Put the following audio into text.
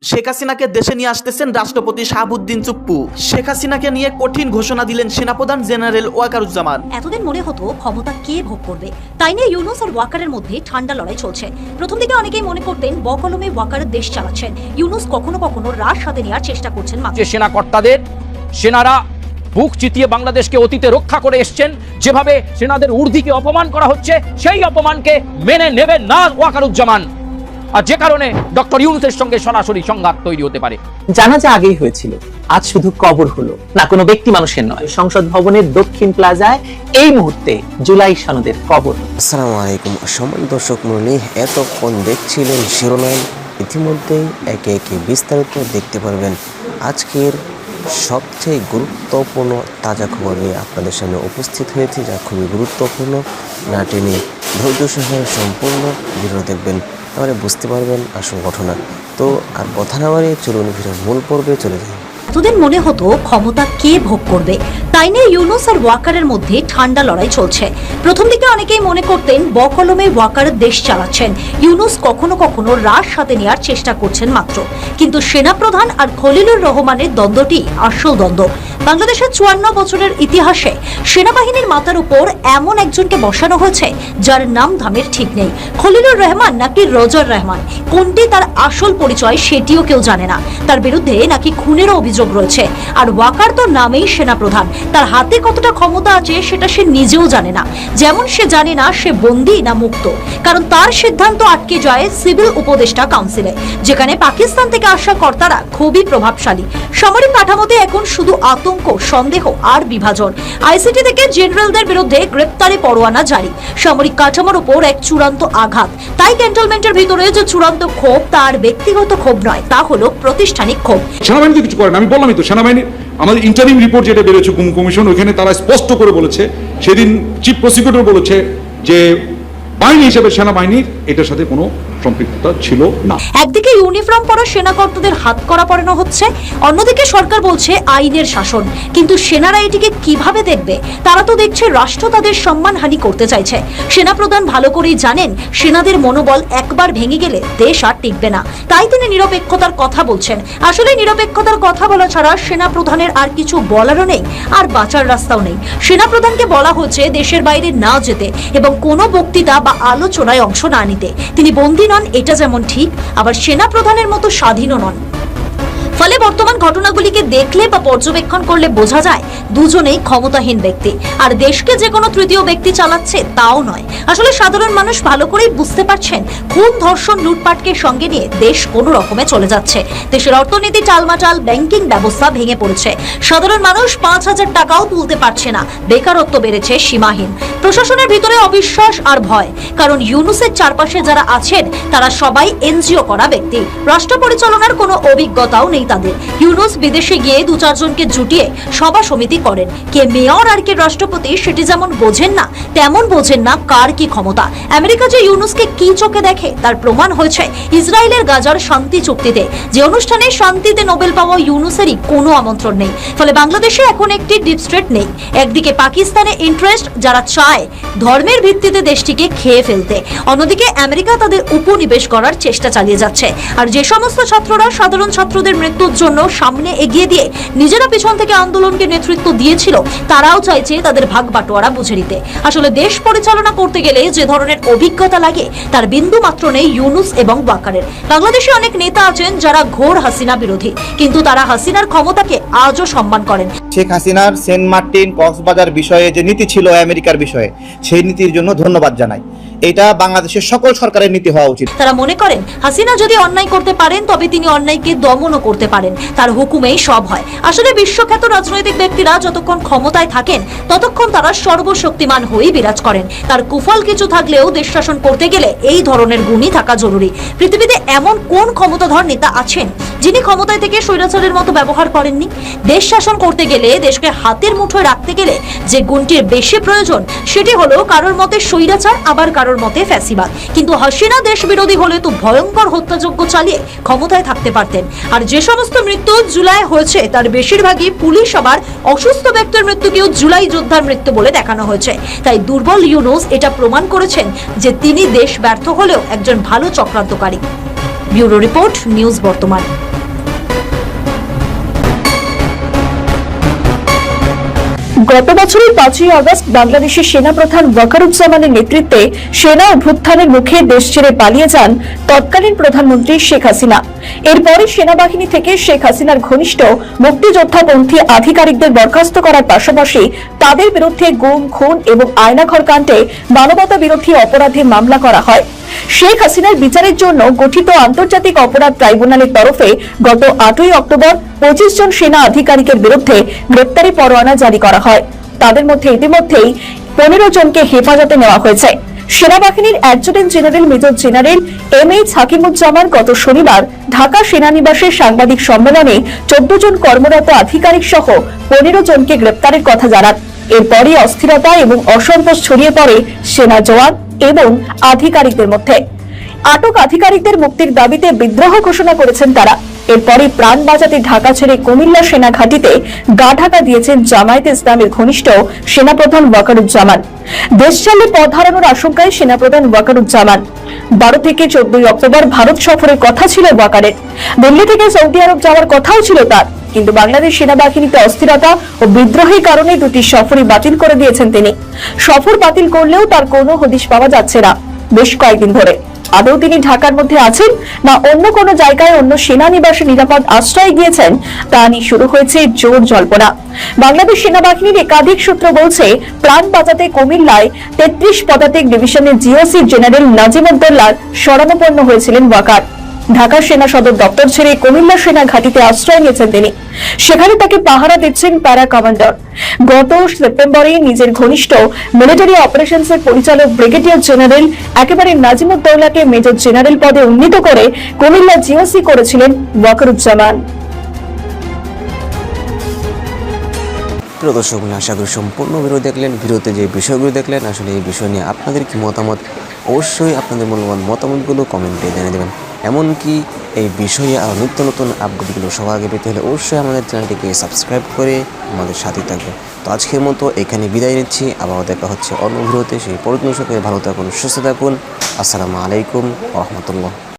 শেখ হাসিনাকে দেশে নিয়ে আসতেছেন রাষ্ট্রপতি শাহাবুদ্দিন চুপ্পু। শেখ হাসিনাকে নিয়ে কঠিন ঘোষণা দিলেন সেনাপ্রধান জেনারেল ওয়াকারুজ্জামান। এতদিন মনে হতো ক্ষমতা কে ভোগ করবে, তাই নিয়ে ইউনূস আর ওয়াকারের মধ্যে ঠান্ডা লড়াই চলছে। প্রথম দিকে অনেকেই মনে করতেন বকলমে ওয়াকার দেশ চালাচ্ছেন, ইউনূস কখনো কখনো রাশ হাতে নেওয়ার চেষ্টা করছেন। যে সেনা কর্তাদের সেনারা বুক চিতিয়ে বাংলাদেশকে অতীতে রক্ষা করে এসছেন, যেভাবে সেনাদের ঊর্ধ্বকে অপমান করা হচ্ছে সেই অপমানকে মেনে নেবেন না ওয়াকারুজ্জামান, আর যে কারণে ডক্টর ইউনূসের সঙ্গে সরাসরি সংঘাত তৈরি হতে পারে। জানাজা আগেই হয়েছিল, আজ শুধু কবর হলো না, কোনো ব্যক্তি মানুষের নয়। সংসদ ভবনের দক্ষিণ প্লাজায় এই মুহূর্তে জুলাই সনদের কবর। আসসালামু আলাইকুম সম্মানিত দর্শক মণ্ডলী, এতক্ষণ দেখছিলেন শিরোনাম, ইতিমধ্যেই একে একে বিস্তারিত দেখতে পারবেন। আজকের সবচেয়ে গুরুত্বপূর্ণ তাজা খবর নিয়ে আপনাদের সামনে উপস্থিত হয়েছে, যা খুবই গুরুত্বপূর্ণ। না টেনে ধৈর্য সহকারে সম্পূর্ণ ভিডিও দেখবেন, তাহলে বুঝতে পারবেন আসল ঘটনা। তো আর কথা না বাড়িয়ে চলুন ভিডিওর মূল পর্বে চলে যাই। এতদিন মনে হতো ক্ষমতা কে ভোগ করবে, তাই নিয়ে ইউনূস আর ওয়াকারের মধ্যে ঠান্ডা লড়াই চলছে। প্রথম দিকে অনেকেই মনে করতেন বকলমে ওয়াকার দেশ চালাচ্ছেন, ইউনূস কখনো কখনো রাশ হাতে নেওয়ার চেষ্টা করছেন মাত্র। কিন্তু সেনাপ্রধান আর খলিলুর রহমানের দ্বন্দ্বটি আসল দ্বন্দ্ব। বাংলাদেশের 54 বছরের ইতিহাসে সেনাবাহিনীর মাথার উপর এমন একজনকে বসানো হয়েছে যার নাম ধামের ঠিক নেই। খলিলুর রহমান নাকি রজার রহমান, কোনটি তার আসল পরিচয় সেটিও কেউ জানে না। তার বিরুদ্ধে নাকি খুনেরও অভিযোগ রয়েছে। আর ওয়াকার তো নামেই সেনাপ্রধান, তার হাতে কতটা ক্ষমতা আছে সেটা সে নিজেও জানে না। যেমন সে জানে না সে বন্দী না মুক্ত, কারণ তার সিদ্ধান্ত আটকে যায় সিভিল উপদেষ্টা কাউন্সিলে, যেখানে পাকিস্তান থেকে আসা কর্তারা খুবই প্রভাবশালী। সামরিক কাঠামোতে এখন শুধু আতঙ্ক, সন্দেহ আর বিভাজন। আইসিটি থেকে জেনারেলদের বিরুদ্ধে গ্রেপ্তারি পরোয়ানা জারি, সামরিক কাঠামোর উপর এক চূড়ান্ত আঘাত। তাই ক্যান্টনমেন্টের ভিতরে যে চূড়ান্ত ক্ষোভ, তার ব্যক্তিগত ক্ষোভ নয়, তা হলো প্রাতিষ্ঠানিক ক্ষোভ। সেনাবাহিনী তো কিছু করে না, আমি বললামই তো, সেনাবাহিনী আমাদের ইন্টারিম রিপোর্ট যেটা বেরোচ্ছে কমিশন, ওখানে তারা স্পষ্ট করে বলেছে, সেদিন চিফ প্রসিকিউটর বলেছে যে বাহিনী হিসেবে সেনাবাহিনীর এটার সাথে কোনো সম্পৃক্ততা ছিল না। একদিকে ইউনিফর্ম পরা সেনা কর্তাদের হাত করা পড়ানো হচ্ছে, অন্যদিকে সরকার বলছে আইনের শাসন। কিন্তু সেনারা এটিকে কিভাবে দেখবে? তারা তো দেখছে রাষ্ট্র তাদের সম্মানহানি করতে চাইছে। সেনাপ্রধান ভালো করেই জানেন সেনাদের মনোবল একবার ভেঙে গেলে দেশ আর টিকবে না, তাই তিনি নিরপেক্ষতার কথা বলছেন। আসলে নিরপেক্ষতার কথা বলা ছাড়া সেনাপ্রধানের আর কিছু বলারও নেই, আর বাঁচার রাস্তাও নেই। সেনাপ্রধানকে বলা হচ্ছে দেশের বাইরে না যেতে এবং কোনো বক্তৃতা বা আলোচনায় অংশ না নিতে। তিনি বন্দী নন, এটা যেমন ঠিক, আবার সেনা প্রধানের মতো স্বাধীনও নন। ফলে বর্তমান ঘটনাগুলিকে দেখলে বা পর্যবেক্ষণ করলে বোঝা যায় দুজনেই ক্ষমতাহীন ব্যক্তি, আর দেশকে যে কোনো তৃতীয় ব্যক্তি চালাচ্ছে তাও নয়। আসলে সাধারণ মানুষ ভালো করেই বুঝতে পারছেন খুন, ধর্ষণ, লুটপাটকে সঙ্গে নিয়ে দেশ কোনো রকমে চলে যাচ্ছে। দেশের অর্থনীতি টালমাটাল, ব্যাংকিং ব্যবস্থা ভেঙে পড়েছে, সাধারণ মানুষ 5000 টাকাও তুলতে পারছে না, বেকারত্ব বেড়েছে সীমাহীন, প্রশাসনের ভিতরে অবিশ্বাস আর ভয়। কারণ ইউনূসের চারপাশে যারা আছেন তারা সবাই এনজিও করা ব্যক্তি, রাষ্ট্র পরিচালনার কোনো অভিজ্ঞতাও নেই তাদের। ইউনূস বিদেশে গিয়ে 2-4 জনকে জুটিয়ে সভা সমিতি করেন, কে মেয়র আর কে রাষ্ট্রপতি সেটি যেমন বোঝেন না, তেমন বোঝেন না কার কি ক্ষমতা। আমেরিকা যে ইউনূসকে কি চোখে দেখে তার প্রমাণ হয়েছে ইসরায়েলের গাজার শান্তি চুক্তিতে, যে অনুষ্ঠানে শান্তিতে নোবেল পাওয়া ইউনূসেরই কোনো আমন্ত্রণ নেই। ফলে বাংলাদেশে এখন একটি ডিপ স্টেট নেই। একদিকে পাকিস্তানে ইন্টারেস্ট, যারা চায় ধর্মের ভিত্তিতে দেশটিকে খেয়ে ফেলতে, অন্যদিকে আমেরিকা তাদের উপনিবেশ করার চেষ্টা চালিয়ে যাচ্ছে। আর যে সমস্ত ছাত্ররা সাধারণ ছাত্রদের মৃত্যুর জন্য সামনে এগিয়ে দিয়ে নিজেরা পিছন থেকে আন্দোলনকে নেতৃত্ব দিয়েছিল, তারাও চাইছে তাদের ভাগ বাটোয়ারা বুঝে নিতে। আসলে দেশ পরিচালনা করতে গেলে যে ধরনের অভিজ্ঞতা লাগে তার বিন্দু মাত্র নেই ইউনূস এবং ওয়াকারের। বাংলাদেশে অনেক নেতা আছেন যারা ঘোর হাসিনা বিরোধী, কিন্তু তারা হাসিনার ক্ষমতাকে আজও সম্মান করেন। শেখ হাসিনার সেন্ট মার্টিন, কক্সবাজার বিষয়ে যে নীতি ছিল আমেরিকার বিষয়ে, সেই নীতির জন্য ধন্যবাদ জানাই। এটা বাংলাদেশের সকল সরকারের নীতি হওয়া উচিত। তারা মনে করেন হাসিনা যদি অন্যায় করতে পারেন তবে তিনি অন্যায়কে দমনও করতে পারেন, তার হুকুমেই সব হয়। আসলে বিশ্বখ্যাত রাজনৈতিক ব্যক্তিরা যতক্ষণ ক্ষমতায় থাকেন ততক্ষণ তারা সর্বশক্তিমান হয়েই বিরাজ করেন। তার কুফল কিছু থাকলেও দেশ শাসন করতে গেলে এই ধরনের গুণই থাকা জরুরি। পৃথিবীতে এমন কোন ক্ষমতাধর নেতা আছেন যিনি ক্ষমতায় থেকে স্বৈরাচারের মতো ব্যবহার করেননি? দেশ শাসন করতে গেলে, দেশকে হাতের মুঠোয় রাখতে গেলে যে গুণটির বেশি প্রয়োজন সেটি হলো কারোর মতে স্বৈরাচার, আবার কারোর মতে ফ্যাসিবাদ। কিন্তু হাসিনা দেশ বিরোধী হলে তো ভয়ঙ্কর হত্যাযজ্ঞ চালিয়ে ক্ষমতায় থাকতে পারতেন। আর যে সমস্ত মৃত্যু জুলাই হয়েছে তার বেশিরভাগই পুলিশ, আবার অসুস্থ ব্যক্তির মৃত্যুকেও জুলাই যোদ্ধার মৃত্যু বলে দেখানো হয়েছে। তাই দুর্বল ইউনূস এটা প্রমাণ করেছেন যে তিনি দেশ ব্যর্থ হলেও একজন ভালো চক্রান্তকারী। ব্যুরো রিপোর্ট, নিউজ বর্তমান। গত বছরের 5ই আগস্ট বাংলাদেশের সেনাপ্রধান ওয়াকারুজ্জামানের নেতৃত্বে সেনা অভ্যুত্থানের মুখে দেশ ছেড়ে পালিয়ে যান তৎকালীন প্রধানমন্ত্রী শেখ হাসিনা। এরপরে সেনাবাহিনী থেকে শেখ হাসিনার ঘনিষ্ঠ মুক্তিযোদ্ধাপন্থী আধিকারিকদের বরখাস্ত করার পাশাপাশি তাদের বিরুদ্ধে গুম, খুন এবং আয়নাঘর কাণ্ডে মানবতা বিরোধী অপরাধে মামলা করা হয়। শেখ হাসিনার বিচারের জন্য গঠিত আন্তর্জাতিক অপরাধ ট্রাইব্যুনালের তরফে গত 8ই অক্টোবর 25 জন সেনা আধিকারিকের বিরুদ্ধে গ্রেপ্তারি পরোয়ানা জারি করা হয়। তাদের মধ্যে ইতিমধ্যেই 15 জনকে হেফাজতে নেওয়া হয়েছে। সেনাবাহিনীর adjutant general major general MH Hakimuzzaman গত শনিবার ঢাকা সেনানিবাসের সাংবাদিক সম্মেলনে 14 জন কর্মরত আধিকারিক সহ 15 জনকে গ্রেপ্তারের কথা জানান। এরপরই অস্থিরতা এবং অসন্তোষ ছড়িয়ে পড়ে সেনা জওয়ান এবং আধিকারিকদের মধ্যে। আটক আধিকারিকদের মুক্তির দাবিতে বিদ্রোহ ঘোষণা করেছেন তারা। এরপরই প্রাণ বাঁচাতে ঢাকা ছেড়ে কুমিল্লা সেনা ঘাঁটিতে গা ঢাকা দিয়েছেন জামায়াতে ইসলামের ঘনিষ্ঠ সেনাপ্রধান ওয়াকারুজ্জামান। দেশ ছাড়লে পদ হারানোর আশঙ্কায় সেনাপ্রধান ওয়াকারুজ্জামান 12 থেকে 14 অক্টোবর ভারত সফরের কথা ছিল ওয়াকারের। দিল্লি থেকে সৌদি আরব যাওয়ার কথাও ছিল তার, কিন্তু বাংলাদেশ সেনাবাহিনীতে অস্থিরতা ও বিদ্রোহের কারণে দুটি সফরই বাতিল করে দিয়েছেন তিনি। সফর বাতিল করলেও তার কোনো হদিশ পাওয়া যাচ্ছে না বেশ কয়েকদিন ধরে। আদৌ তিনি ঢাকার মধ্যে আছেন না অন্য কোনো জায়গায় অন্য সেনানিবাসে নিরাপদ আশ্রয় গিয়েছেন তা নিয়ে শুরু হয়েছে জোর জল্পনা। বাংলাদেশ সেনাবাহিনীর একাধিক সূত্র বলছে, প্রাণ বাঁচাতে কুমিল্লায় 33 পদাতিক ডিভিশনের জিওসি জেনারেল নাজিমুদ্দৌলার শরণাপন্ন হয়েছিলেন ওয়াকার। ঢাকা সেনা সদর দপ্তর ছেড়ে কুমিল্লা সেনা ঘাঁটিতে আশ্রয় নিয়েছেন তিনি। সেখানে তাকে পাহারা দিচ্ছেন প্যারা কমান্ডার। গত সেপ্টেম্বরে নিজের ঘনিষ্ঠ মিলিটারি অপারেশনসের পরিচালক ব্রিগেডিয়ার জেনারেল একেবারে নাজিমুদ্দৌলাকে মেজর জেনারেল পদে উন্নীত করে কুমিল্লা জিওসি করেছিলেন ওয়াকারুজ্জামান। প্রিয় দর্শক, আশা করি সম্পূর্ণ ভিডিও দেখলেন। ভিডিওতে যে বিষয়গুলো দেখলেন, আসলে এই বিষয় নিয়ে আপনাদের কি মতামত, অবশ্যই আপনাদের মূল্যবান মতামতগুলো কমেন্টে জানিয়ে দেবেন। এমনকি এই বিষয়ে আরও নিত্য নতুন আপডেটগুলো সবার আগে পেতে হলে অবশ্যই আমাদের চ্যানেলটিকে সাবস্ক্রাইব করে আমাদের সাথে থাকবেন। তো আজকের মতো এখানে বিদায় নিচ্ছি, আবার দেখা হচ্ছে অন্য ভিডিওতে। সেই পর্যন্ত ভালো থাকুন, সুস্থ থাকুন। আসসালামু আলাইকুম ওয়া রাহমাতুল্লাহ।